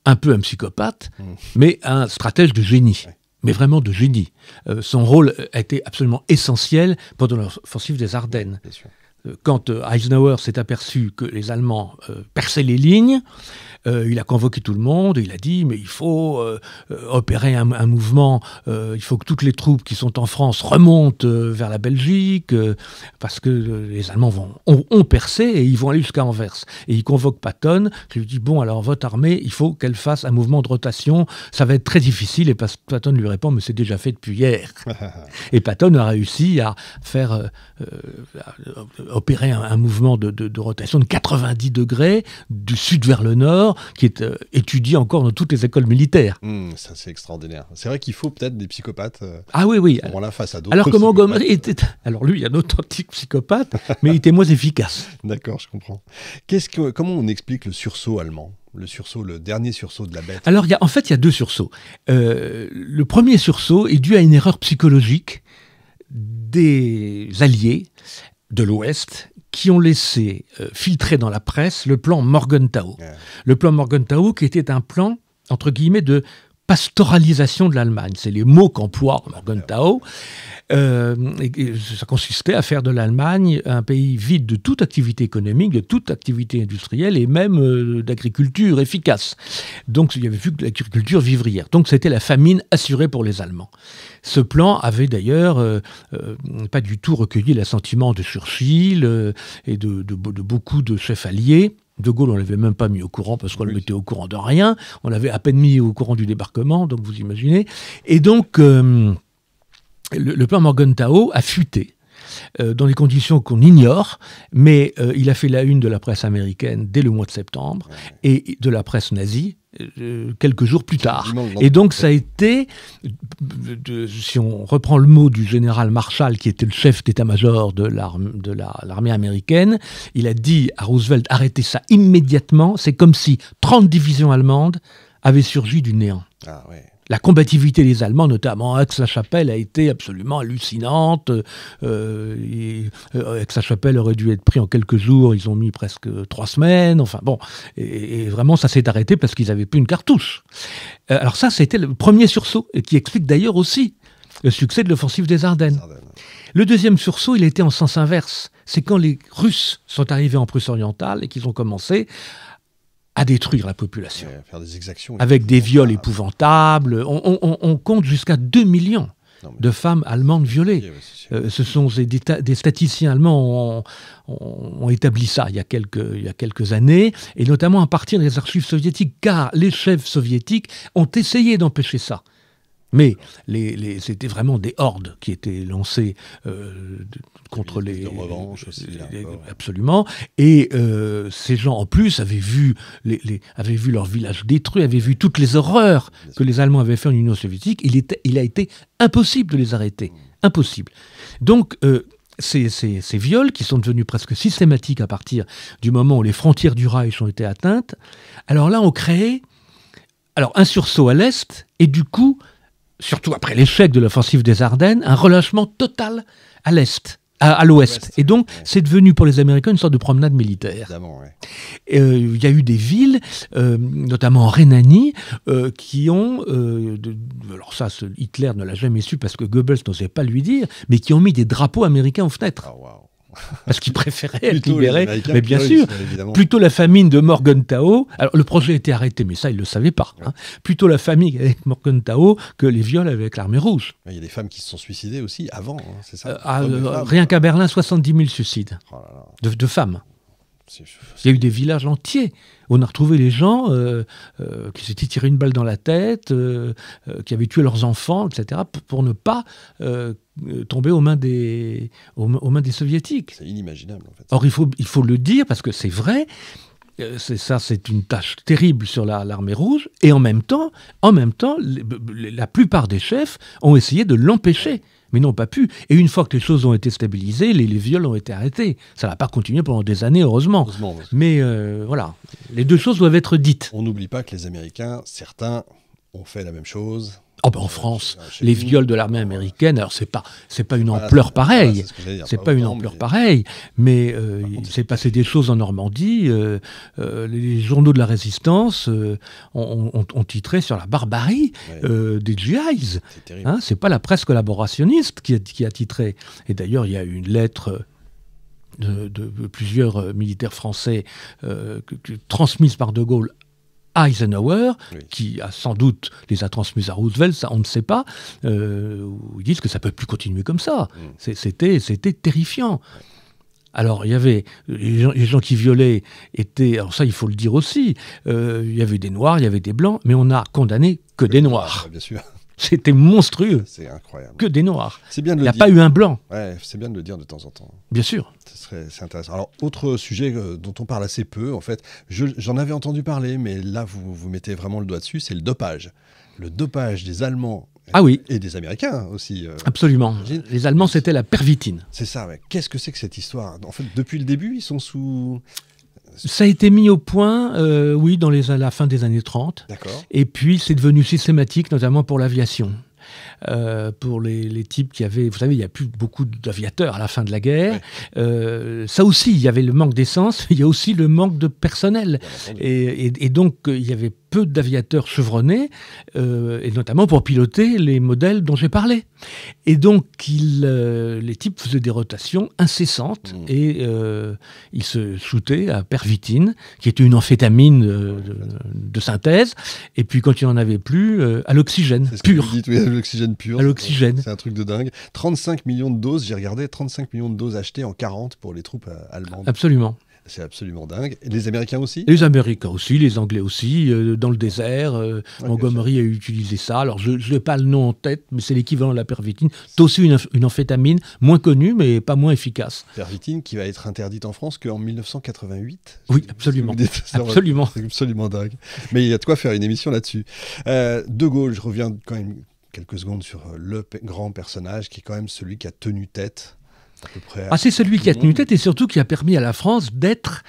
un peu un psychopathe, mais un stratège de génie. Ouais. Mais vraiment de génie. Son rôle a été absolument essentiel pendant l'offensive des Ardennes. Bien sûr. Quand Eisenhower s'est aperçu que les Allemands perçaient les lignes, il a convoqué tout le monde et il a dit mais il faut opérer un mouvement, il faut que toutes les troupes qui sont en France remontent vers la Belgique parce que les Allemands ont percé et ils vont aller jusqu'à Anvers. Et il convoque Patton, qui lui dit bon alors votre armée, il faut qu'elle fasse un mouvement de rotation, ça va être très difficile. Et Patton lui répond mais c'est déjà fait depuis hier. Et Patton a réussi à faire opérer un mouvement de rotation de 90 degrés du sud vers le nord, qui est étudié encore dans toutes les écoles militaires. Ça, c'est extraordinaire. C'est vrai qu'il faut peut-être des psychopathes face à d'autres. Alors que Montgomery était... Alors lui, un authentique psychopathe, mais il était moins efficace. D'accord, je comprends. Comment on explique le sursaut allemand ? Le dernier sursaut de la bête. Alors, il y a 2 sursauts. Le premier sursaut est dû à une erreur psychologique des Alliés de l'Ouest qui ont laissé filtrer dans la presse le plan Morgenthau. Ouais. Le plan Morgenthau qui était un plan, entre guillemets, de pastoralisation de l'Allemagne. C'est les mots qu'emploie Morgenthau. Et ça consistait à faire de l'Allemagne un pays vide de toute activité économique, de toute activité industrielle et même d'agriculture efficace. Donc il y avait vu que l'agriculture vivrière. Donc c'était la famine assurée pour les Allemands. Ce plan avait d'ailleurs pas du tout recueilli l'assentiment de Churchill et de beaucoup de chefs alliés. De Gaulle, on ne l'avait même pas mis au courant parce qu'on le mettait au courant de rien. On l'avait à peine mis au courant du débarquement, donc vous imaginez. Et donc, le plan Morgenthau a fuité dans des conditions qu'on ignore, mais il a fait la une de la presse américaine dès le mois de septembre et de la presse nazie quelques jours plus tard. Et donc ça a été, si on reprend le mot du général Marshall, qui était le chef d'état-major de l'armée américaine, il a dit à Roosevelt, arrêtez ça immédiatement, c'est comme si 30 divisions allemandes avaient surgi du néant. Ah ouais. La combativité des Allemands, notamment à Aix-la-Chapelle, a été absolument hallucinante. Aix-la-Chapelle aurait dû être pris en quelques jours, ils ont mis presque 3 semaines. Enfin bon, et vraiment ça s'est arrêté parce qu'ils n'avaient plus une cartouche. Alors ça, c'était le premier sursaut, et qui explique d'ailleurs aussi le succès de l'offensive des Ardennes. Le deuxième sursaut, il était en sens inverse. C'est quand les Russes sont arrivés en Prusse orientale et qu'ils ont commencé à détruire la population. Ouais, à faire des exactions. Avec des viols épouvantables. On compte jusqu'à 2 millions de femmes allemandes violées. Ce sont des statisticiens allemands ont établi ça il y a quelques années, et notamment à partir des archives soviétiques, car les chefs soviétiques ont essayé d'empêcher ça. Mais c'était vraiment des hordes qui étaient lancées contre les... De revanche aussi. Absolument. Et ces gens, en plus, avaient vu leur village détruit, avaient vu toutes les horreurs que les Allemands avaient fait en Union soviétique. Il a été impossible de les arrêter. Impossible. Donc... Ces viols, qui sont devenus presque systématiques à partir du moment où les frontières du Reich ont été atteintes, alors là, on crée un sursaut à l'Est, et du coup, surtout après l'échec de l'offensive des Ardennes, un relâchement total à l'Est, à l'Ouest. Et donc, c'est devenu pour les Américains une sorte de promenade militaire. Il y a eu des villes, notamment en Rhénanie, qui ont... alors ça, Hitler ne l'a jamais su parce que Goebbels n'osait pas lui dire, mais qui ont mis des drapeaux américains aux fenêtres. Oh, wow. Parce qu'ils préféraient être libérés. Mais bien sûr, plutôt la famine de Morgenthau. Alors le projet a été arrêté, mais ça, ils ne le savaient pas. Hein. Plutôt la famine avec Morgenthau que les viols avec l'armée rouge. Il y a des femmes qui se sont suicidées aussi avant, hein, c'est ça rien qu'à Berlin, 70 000 suicides de femmes. Il y a eu des villages entiers où on a retrouvé les gens qui s'étaient tirés une balle dans la tête, qui avaient tué leurs enfants, etc., pour ne pas tomber aux mains des soviétiques. C'est inimaginable, en fait. Or, il faut le dire, parce que c'est vrai, c'est une tâche terrible sur l'armée rouge, et en même temps, la plupart des chefs ont essayé de l'empêcher. Mais n'ont pas pu. Et une fois que les choses ont été stabilisées, les viols ont été arrêtés. Ça n'a pas continué pendant des années, heureusement. Mais voilà, les deux choses doivent être dites. On n'oublie pas que les Américains, certains, ont fait la même chose. En France, les viols de l'armée américaine, alors c'est pas une ampleur pareille, c'est pas une ampleur pareille, mais il s'est passé des choses en Normandie. Les journaux de la Résistance ont titré sur la barbarie des GIs. C'est pas la presse collaborationniste qui a titré. Et d'ailleurs, il y a eu une lettre de plusieurs militaires français transmise par De Gaulle Eisenhower, qui a sans doute les a transmises à Roosevelt, ça on ne sait pas, où ils disent que ça ne peut plus continuer comme ça. C'était terrifiant. Alors, il y avait les gens qui violaient étaient, alors ça il faut le dire aussi, il y avait des noirs, il y avait des blancs, mais on n'a condamné que des noirs. Bien sûr. C'était monstrueux. C'est incroyable. Que des noirs. C'est bien de le dire. Il n'y a pas eu un blanc. Ouais, c'est bien de le dire de temps en temps. Bien sûr. C'est intéressant. Alors, autre sujet dont on parle assez peu, en fait, j'en avais entendu parler, mais là, vous mettez vraiment le doigt dessus, c'est le dopage. Le dopage des Allemands et des Américains aussi. Absolument. Les Allemands, c'était la pervitine. C'est ça, ouais. Qu'est-ce que c'est que cette histoire ? En fait, depuis le début, ils sont sous... Ça a été mis au point, dans à la fin des années 30. D'accord. Et puis, c'est devenu systématique, notamment pour l'aviation. Pour les types qui avaient... Vous savez, il n'y a plus beaucoup d'aviateurs à la fin de la guerre. Ça aussi, il y avait le manque d'essence, il y a aussi le manque de personnel. Et donc, il y avait peu d'aviateurs chevronnés, et notamment pour piloter les modèles dont j'ai parlé. Et donc, les types faisaient des rotations incessantes, et ils se shootaient à pervitine, qui était une amphétamine de synthèse, et puis quand il n'y en avait plus, à l'oxygène pur. L'oxygène pur. À l'oxygène. C'est un truc de dingue. 35 millions de doses, j'ai regardé, 35 millions de doses achetées en 40 pour les troupes allemandes. Absolument. C'est absolument dingue. Et les Américains aussi ? Les Américains aussi, les Anglais aussi, dans le désert. Montgomery a utilisé ça. Alors, je n'ai pas le nom en tête, mais c'est l'équivalent de la pervitine. C'est aussi une amphétamine, moins connue, mais pas moins efficace. Pervitine qui va être interdite en France qu'en 1988. Oui, absolument. Absolument. C'est absolument dingue. Mais il y a de quoi faire une émission là-dessus. De Gaulle, je reviens quand même quelques secondes sur le grand personnage qui est quand même celui qui a tenu tête à peu près. C'est celui qui a tenu tête et surtout qui a permis à la France d'être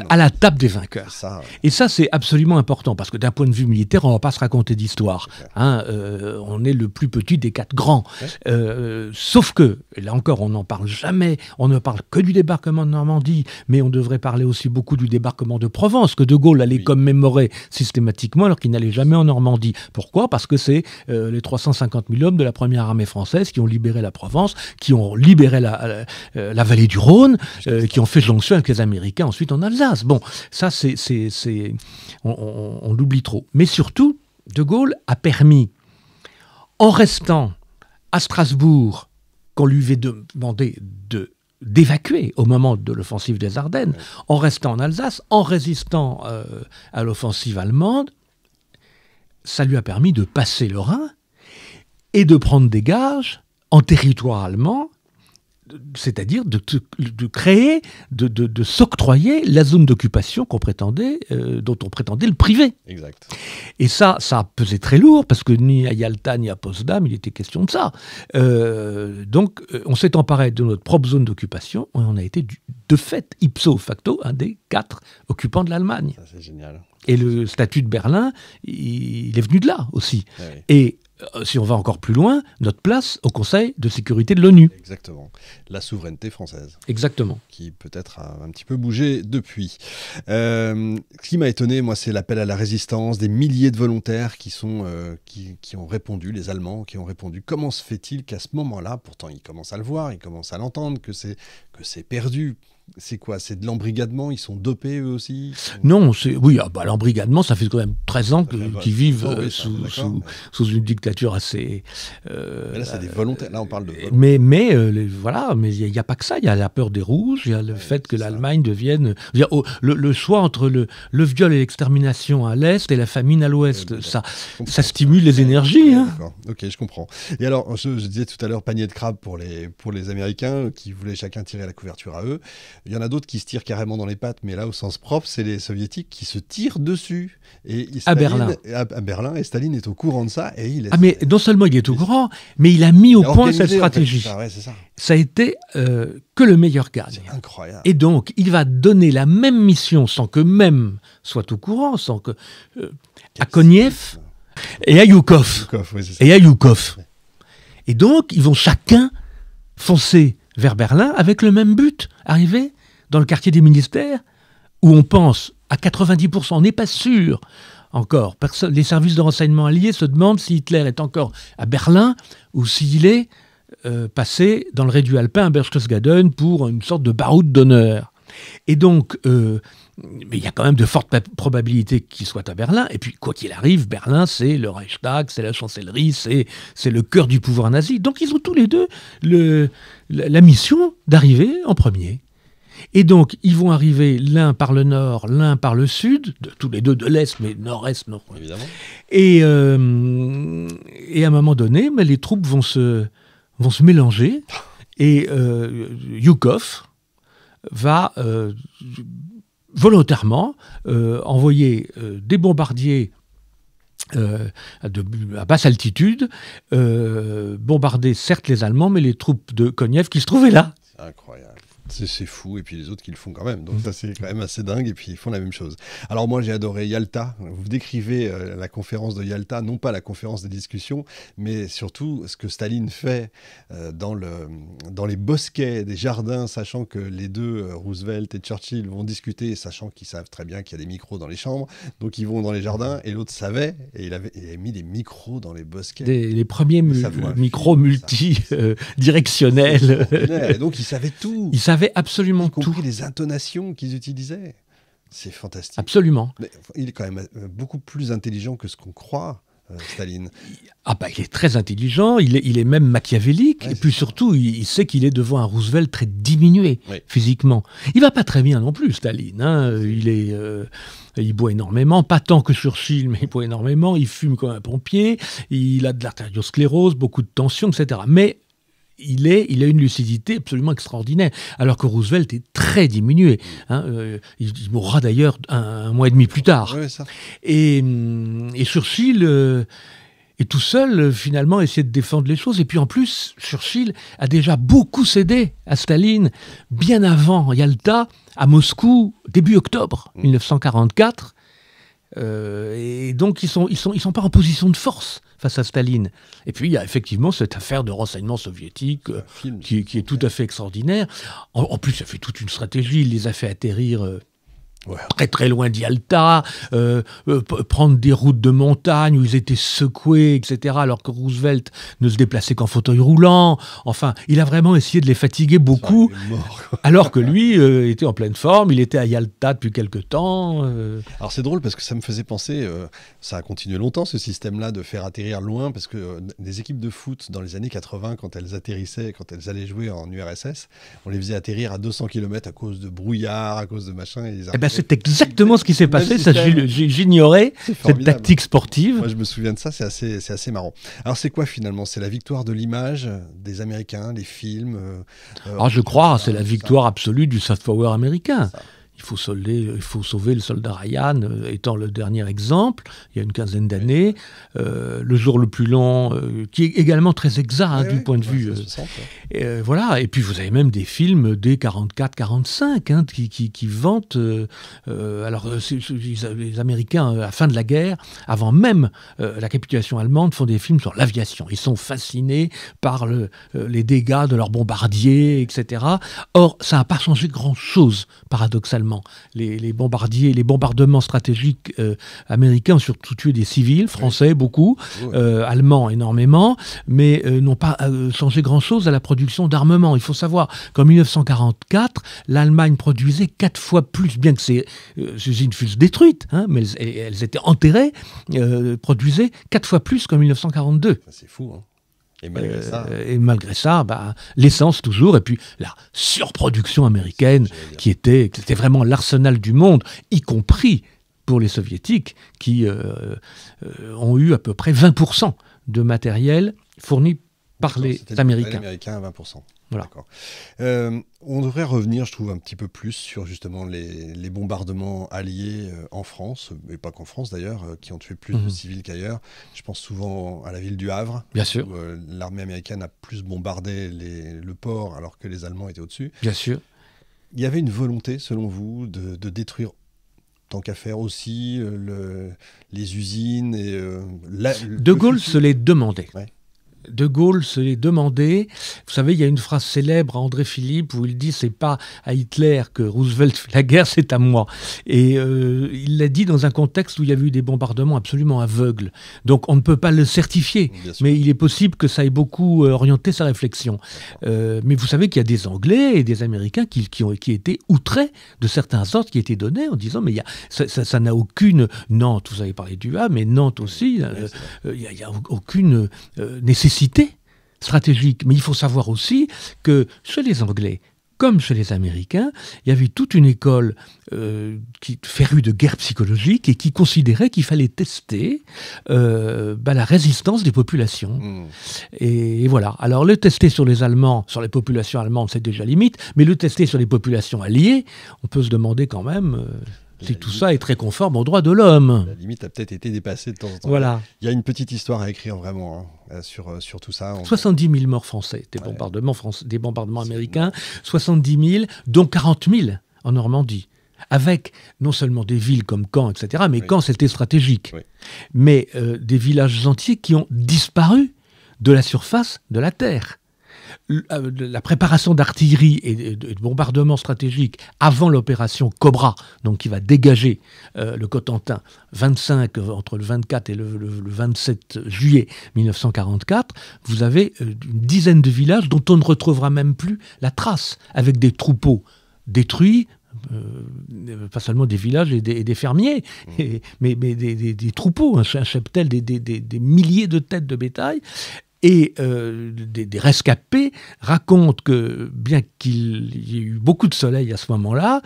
à la table des vainqueurs. Ça. Et ça, c'est absolument important parce que d'un point de vue militaire, on ne va pas se raconter d'histoire. On est le plus petit des quatre grands. Sauf que, et là encore, on n'en parle jamais, on ne parle que du débarquement de Normandie, mais on devrait parler aussi beaucoup du débarquement de Provence, que De Gaulle allait commémorer systématiquement alors qu'il n'allait jamais en Normandie. Pourquoi ? Parce que c'est les 350 000 hommes de la première armée française qui ont libéré la Provence, qui ont libéré après la vallée du Rhône, qui ont fait jonction avec les Américains ensuite en Alsace. Bon, ça, on l'oublie trop. Mais surtout, De Gaulle a permis, en restant à Strasbourg, qu'on lui avait demandé d'évacuer au moment de l'offensive des Ardennes, en restant en Alsace, en résistant à l'offensive allemande, ça lui a permis de passer le Rhin et de prendre des gages en territoire allemand, c'est-à-dire de créer, de s'octroyer la zone d'occupation dont on prétendait le priver. Exact. Et ça a pesé très lourd, parce que ni à Yalta ni à Potsdam, il était question de ça. Donc, on s'est emparé de notre propre zone d'occupation, et on a été, de fait, ipso facto, un des 4 occupants de l'Allemagne. Ça, c'est génial. Et le statut de Berlin, il est venu de là aussi. Ah oui. Et si on va encore plus loin, notre place au Conseil de sécurité de l'ONU. Exactement. La souveraineté française. Exactement. Qui peut-être a un petit peu bougé depuis. Ce qui m'a étonné, moi, c'est l'appel à la résistance, des milliers de volontaires qui ont répondu, les Allemands qui ont répondu. Comment se fait-il qu'à ce moment-là, pourtant ils commencent à le voir, ils commencent à l'entendre, que c'est perdu. C'est quoi? C'est de l'embrigadement? Ils sont dopés eux aussi? Non, l'embrigadement, ça fait quand même 13 ans qu'ils vivent sous une dictature assez... mais là, c'est des volontaires. Là, on parle de volontaires. Mais il n'y a pas que ça. Il y a la peur des rouges, il y a le fait que l'Allemagne devienne... Le choix entre le viol et l'extermination à l'Est et la famine à l'Ouest, ça stimule les énergies. Hein. D'accord, ok, je comprends. Et alors, je disais tout à l'heure, panier de crabes pour les Américains, qui voulaient chacun tirer la couverture à eux. Il y en a d'autres qui se tirent carrément dans les pattes, mais là, au sens propre, c'est les Soviétiques qui se tirent dessus. À Berlin. À Berlin, et Staline est au courant de ça. Mais non seulement il est au courant, mais il a mis au point cette stratégie. En fait, ça. Ça a été que le meilleur gagne. C'est incroyable. Et donc, il va donner la même mission sans que même soit au courant, à Konev et à Yukov. Et donc, ils vont chacun foncer vers Berlin avec le même but, arriver dans le quartier des ministères, où on pense à 90%, on n'est pas sûr encore. Les services de renseignement alliés se demandent si Hitler est encore à Berlin ou s'il est passé dans le réduit alpin à Berchtesgaden pour une sorte de baroud d'honneur. Et donc, mais il y a quand même de fortes probabilités qu'il soit à Berlin. Et puis, quoi qu'il arrive, Berlin, c'est le Reichstag, c'est la chancellerie, c'est le cœur du pouvoir nazi. Donc, ils ont tous les deux la mission d'arriver en premier. Et donc, ils vont arriver l'un par le nord, l'un par le sud, tous les deux de l'est, mais nord-est, nord. Évidemment. Et à un moment donné, les troupes vont se mélanger. Et Yukov va volontairement envoyer des bombardiers à basse altitude, bombarder certes les Allemands, mais les troupes de Konev qui se trouvaient là. C'est incroyable. C'est fou, et puis les autres qui le font quand même. Donc ça, c'est quand même assez dingue, et puis ils font la même chose. Alors moi, j'ai adoré Yalta. Vous décrivez la conférence de Yalta, non pas la conférence des discussions, mais surtout ce que Staline fait dans les bosquets des jardins, sachant que les deux, Roosevelt et Churchill, vont discuter, sachant qu'ils savent très bien qu'il y a des micros dans les chambres. Donc ils vont dans les jardins, et l'autre savait, et il avait mis des micros dans les bosquets. Les premiers micros multidirectionnels. Et donc ils savaient tout. Ils savaient absolument tout. Y compris les intonations qu'ils utilisaient. C'est fantastique. Absolument. Mais il est quand même beaucoup plus intelligent que ce qu'on croit, Staline. Il est très intelligent, il est même machiavélique, Ouais, et puis surtout, il sait qu'il est devant un Roosevelt très diminué physiquement. Il va pas très bien non plus, Staline. Hein. Il boit énormément, pas tant que Churchill, mais il boit énormément, il fume comme un pompier, il a de l'artériosclérose, beaucoup de tension, etc. Mais il a une lucidité absolument extraordinaire, alors que Roosevelt est très diminué. Hein, il mourra d'ailleurs un mois et demi plus tard. Ouais, ça. Et Churchill est tout seul, finalement, à essayer de défendre les choses. Et puis en plus, Churchill a déjà beaucoup cédé à Staline, bien avant Yalta, à Moscou, début octobre 1944. Et donc, ils sont pas en position de force face à Staline. Et puis, il y a effectivement cette affaire de renseignement soviétique qui est tout à fait extraordinaire. En plus, ça fait toute une stratégie. Il les a fait atterrir Ouais. Très très loin d'Yalta, prendre des routes de montagne où ils étaient secoués, etc., alors que Roosevelt ne se déplaçait qu'en fauteuil roulant. Enfin, il a vraiment essayé de les fatiguer beaucoup, alors que lui était en pleine forme, il était à Yalta depuis quelque temps. Alors c'est drôle parce que ça me faisait penser, ça a continué longtemps ce système-là de faire atterrir loin, parce que des équipes de foot dans les années 80, quand elles atterrissaient, quand elles allaient jouer en URSS, on les faisait atterrir à 200 km à cause de brouillard, à cause de machin. Et c'est exactement ce qui s'est passé, ça j'ignorais, cette tactique sportive. Moi je me souviens de ça, c'est assez marrant. Alors c'est quoi finalement? C'est la victoire de l'image des Américains, les films je crois, c'est la victoire absolue du soft power américain. Il faut sauver le soldat Ryan, étant le dernier exemple, il y a une quinzaine d'années. Le jour le plus long, qui est également très exact du point de vue. 60, voilà. Et puis vous avez même des films dès 44-45 qui vantent. Les Américains, à la fin de la guerre, avant même la capitulation allemande, font des films sur l'aviation. Ils sont fascinés par les dégâts de leurs bombardiers, etc. Or, ça n'a pas changé grand-chose, paradoxalement. Les bombardiers, les bombardements stratégiques américains ont surtout tué des civils, français beaucoup, allemands énormément, mais n'ont pas changé grand-chose à la production d'armement. Il faut savoir qu'en 1944, l'Allemagne produisait 4 fois plus, bien que ces usines fussent détruites, mais elles étaient enterrées, produisaient 4 fois plus qu'en 1942. C'est fou, hein. Et malgré ça, l'essence toujours, et puis la surproduction américaine qui était vraiment l'arsenal du monde, y compris pour les soviétiques, qui ont eu à peu près 20% de matériel fourni par les Américains. Les Américains à 20%. Voilà. D'accord. On devrait revenir, je trouve, un petit peu plus sur justement les bombardements alliés en France, et pas qu'en France d'ailleurs, qui ont tué plus de civils qu'ailleurs. Je pense souvent à la ville du Havre, bien sûr, où l'armée américaine a plus bombardé le port alors que les Allemands étaient au-dessus. Bien sûr. Il y avait une volonté, selon vous, de détruire, tant qu'à faire aussi, les usines et De Gaulle se les demandait. Ouais. De Gaulle se les demandait. Vous savez, il y a une phrase célèbre à André Philippe où il dit « c'est pas à Hitler que Roosevelt fait la guerre, c'est à moi ». Et il l'a dit dans un contexte où il y avait eu des bombardements absolument aveugles. Donc on ne peut pas le certifier, mais il est possible que ça ait beaucoup orienté sa réflexion. Mais vous savez qu'il y a des Anglais et des Américains qui étaient outrés de certains ordres qui étaient donnés en disant « mais ça n'a aucune… » Nantes, vous avez parlé du Havre, mais Nantes aussi, il n'y a aucune nécessité stratégique. Mais il faut savoir aussi que chez les Anglais, comme chez les Américains, il y avait toute une école férue de guerre psychologique et qui considérait qu'il fallait tester la résistance des populations. Et voilà. Alors le tester sur les Allemands, sur les populations allemandes, c'est déjà limite, mais le tester sur les populations alliées, on peut se demander quand même… si tout ça est très conforme aux droits de l'homme. La limite a peut-être été dépassée de temps en temps. Voilà. Il y a une petite histoire à écrire vraiment sur tout ça. 70 000 morts français, des bombardements américains, 70 000, dont 40 000 en Normandie. Avec non seulement des villes comme Caen, etc., mais Caen c'était stratégique. Mais des villages entiers qui ont disparu de la surface de la Terre. La préparation d'artillerie et de bombardement stratégique avant l'opération Cobra, donc qui va dégager le Cotentin entre le 24 et le 27 juillet 1944, vous avez une dizaine de villages dont on ne retrouvera même plus la trace, avec des troupeaux détruits, pas seulement des villages et des fermiers, mais des troupeaux, un cheptel, des milliers de têtes de bétail. Et des rescapés racontent que, bien qu'il y ait eu beaucoup de soleil à ce moment-là,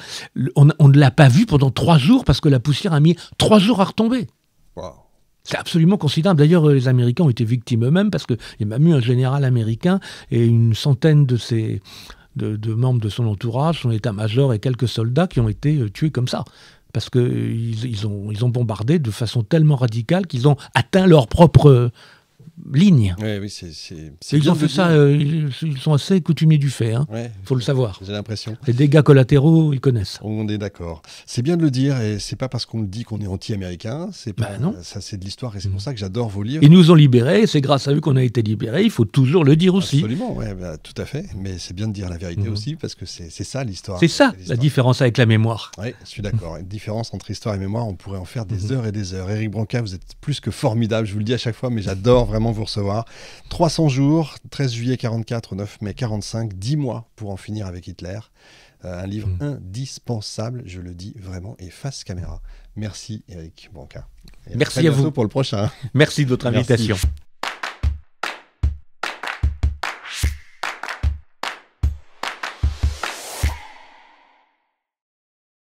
on ne l'a pas vu pendant 3 jours parce que la poussière a mis 3 jours à retomber. Wow. C'est absolument considérable. D'ailleurs, les Américains ont été victimes eux-mêmes parce qu'il y a même eu un général américain et une centaine de membres de son entourage, son état-major et quelques soldats qui ont été tués comme ça. Parce qu'ils ont bombardé de façon tellement radicale qu'ils ont atteint leur propre ligne. Oui, c'est Ils bien ont de fait le ça, ils sont assez coutumiers du fait, hein. Ouais, Faut le savoir. j'ai l'impression. Les dégâts collatéraux, ils connaissent. On est d'accord. C'est bien de le dire, et c'est pas parce qu'on le dit qu'on est anti-américain. C'est pas Non. ça, c'est de l'histoire, et c'est pour ça que j'adore vos livres. Ils nous ont libérés, c'est grâce à eux qu'on a été libérés, il faut toujours le dire aussi. Absolument, ouais, tout à fait. Mais c'est bien de dire la vérité aussi, parce que c'est ça l'histoire. C'est ça la différence avec la mémoire. Oui, je suis d'accord. Une différence entre histoire et mémoire, on pourrait en faire des heures et des heures. Éric Branca, vous êtes plus que formidable, je vous le dis à chaque fois, mais j'adore vraiment vous recevoir. 300 jours, 13 juillet 44, 9 mai 45, 10 mois pour en finir avec Hitler. Un livre indispensable, je le dis vraiment, et face caméra. Merci Éric Branca. Merci à vous pour le prochain. Merci de votre invitation.